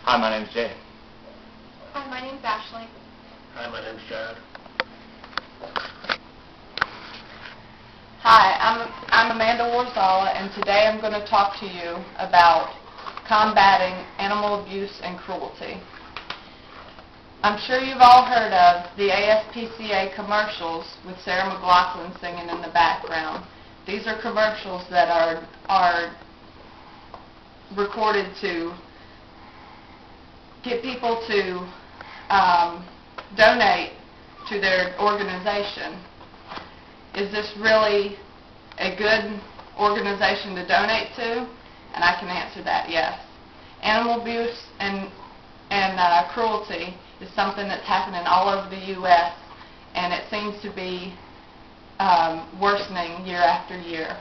Hi, my name's Jay. Hi, my name's Ashley. Hi, my name's Chad. Hi, I'm Amanda Warzala, and today I'm going to talk to you about combating animal abuse and cruelty. I'm sure you've all heard of the ASPCA commercials with Sarah McLachlan singing in the background. These are commercials that are recorded to get people to donate to their organization. Is this really a good organization to donate to? And I can answer that, yes. Animal abuse and cruelty is something that's happening all over the U.S., and it seems to be worsening year after year.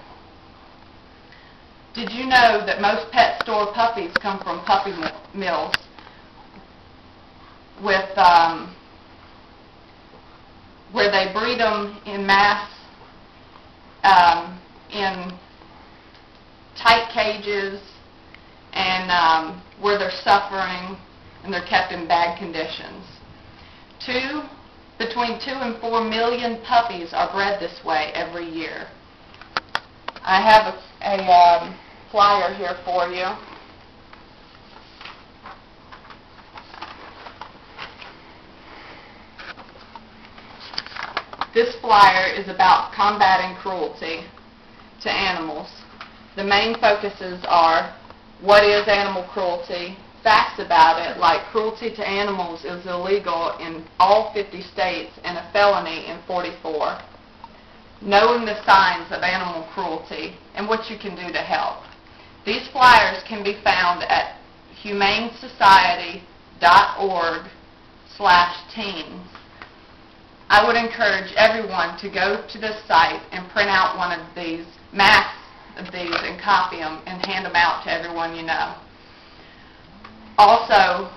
Did you know that most pet store puppies come from puppy mills with where they breed them in mass in tight cages, and where they're suffering and they're kept in bad conditions. Between 2 and 4 million puppies are bred this way every year. I have a flyer here for you. This flyer is about combating cruelty to animals. The main focuses are what is animal cruelty, facts about it, like cruelty to animals is illegal in all 50 states and a felony in 44. Knowing the signs of animal cruelty and what you can do to help. These flyers can be found at humanesociety.org/teens. I would encourage everyone to go to this site and print out one of these, mass of these, and copy them and hand them out to everyone you know. Also,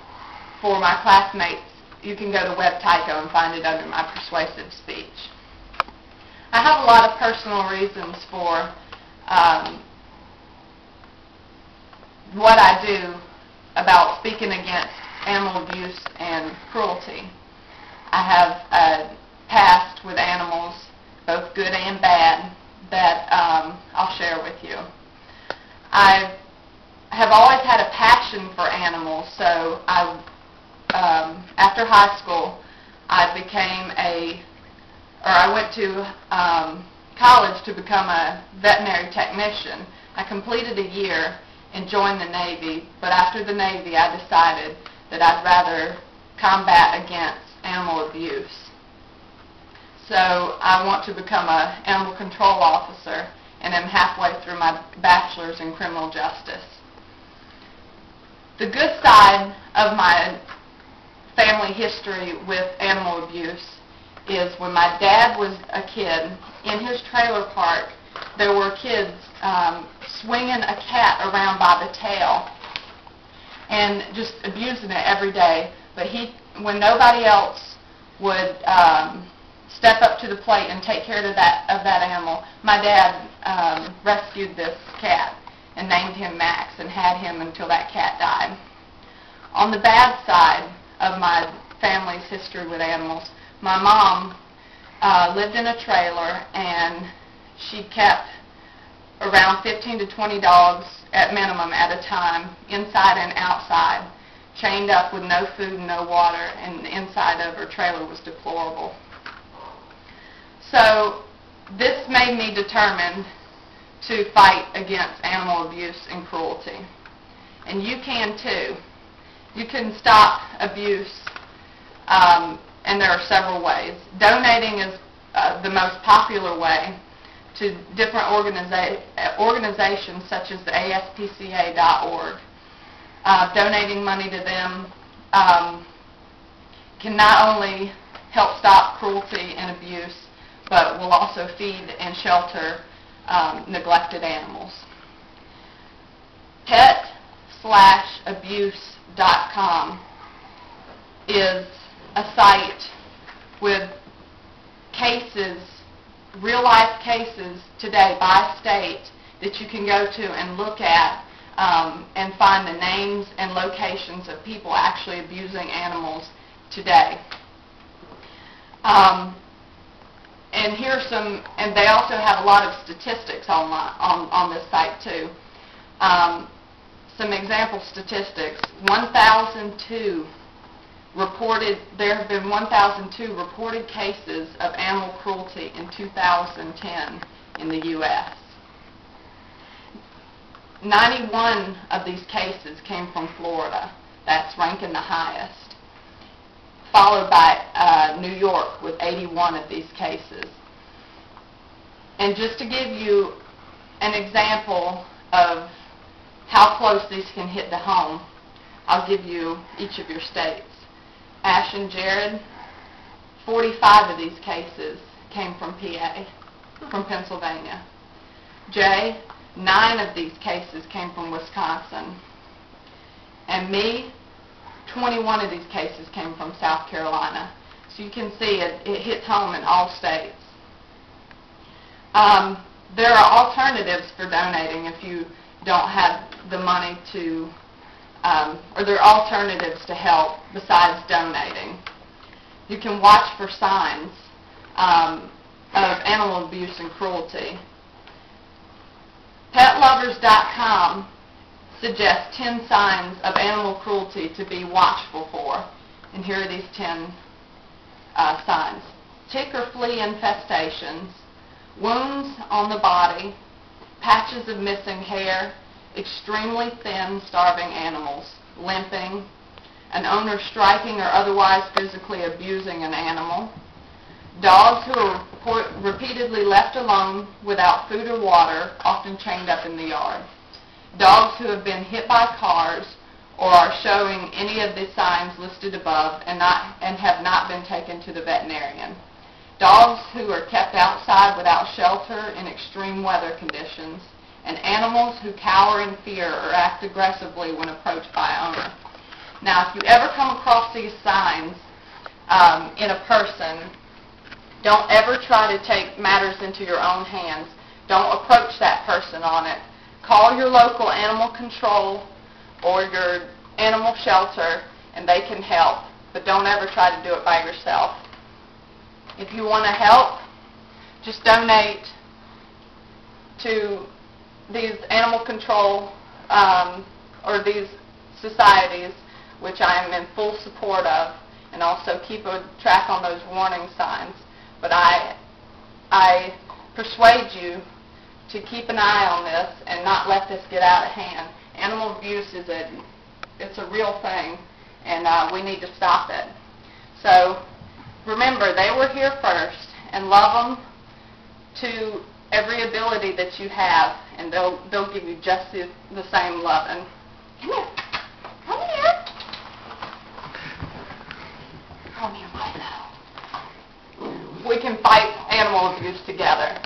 for my classmates, you can go to WebTyco and find it under my persuasive speech. I have a lot of personal reasons for what I do about speaking against animal abuse and cruelty. I have a past with animals, both good and bad, that I'll share with you. I have always had a passion for animals, so after high school, I went to college to become a veterinary technician. I completed a year and joined the Navy, but after the Navy, I decided that I'd rather combat against animal abuse. So I want to become an animal control officer, and I'm halfway through my bachelor's in criminal justice. The good side of my family history with animal abuse is when my dad was a kid, in his trailer park, there were kids swinging a cat around by the tail and just abusing it every day. But when nobody else would step up to the plate and take care of that animal, my dad rescued this cat and named him Max and had him until that cat died. On the bad side of my family's history with animals, my mom lived in a trailer, and she kept around 15 to 20 dogs at minimum at a time, inside and outside, chained up with no food and no water, and the inside of her trailer was deplorable. So this made me determined to fight against animal abuse and cruelty. And you can too. You can stop abuse, and there are several ways. Donating is the most popular way to different organizations such as the ASPCA.org. Donating money to them can not only help stop cruelty and abuse, but will also feed and shelter neglected animals. Pet/abuse.com is a site with cases, real-life cases today by state that you can go to and look at and find the names and locations of people actually abusing animals today. And here's some, and they also have a lot of statistics online on this site too. Some example statistics: there have been 1,002 reported cases of animal cruelty in 2010 in the U.S. 91 of these cases came from Florida. That's ranking the highest, followed by New York with 81 of these cases. And just to give you an example of how close these can hit the home, I'll give you each of your states. Ash and Jared, 45 of these cases came from PA, from Pennsylvania. Jay, 9 of these cases came from Wisconsin. And me, 21 of these cases came from South Carolina. So you can see it hits home in all states. There are alternatives for donating if you don't have the money to, or there are alternatives to help besides donating. You can watch for signs of animal abuse and cruelty. PetLovers.com suggests 10 signs of animal cruelty to be watchful for. And here are these 10 signs. Tick or flea infestations, wounds on the body, patches of missing hair, extremely thin, starving animals, limping, an owner striking or otherwise physically abusing an animal, dogs who are repeatedly left alone without food or water, often chained up in the yard, dogs who have been hit by cars or are showing any of the signs listed above and have not been taken to the veterinarian, dogs who are kept outside without shelter in extreme weather conditions, and animals who cower in fear or act aggressively when approached by owner. Now, if you ever come across these signs in a person, don't ever try to take matters into your own hands. Don't approach that person on it. Call your local animal control or your animal shelter and they can help, but don't ever try to do it by yourself. If you want to help, just donate to these animal control or these societies, which I am in full support of, and also keep a track on those warning signs. But I persuade you to keep an eye on this and not let this get out of hand. Animal abuse it's a real thing, and we need to stop it. So remember, they were here first, and love them to every ability that you have, and they'll give you just the same loving. Come here. Come here. Come here, my love. We can fight animal abuse together.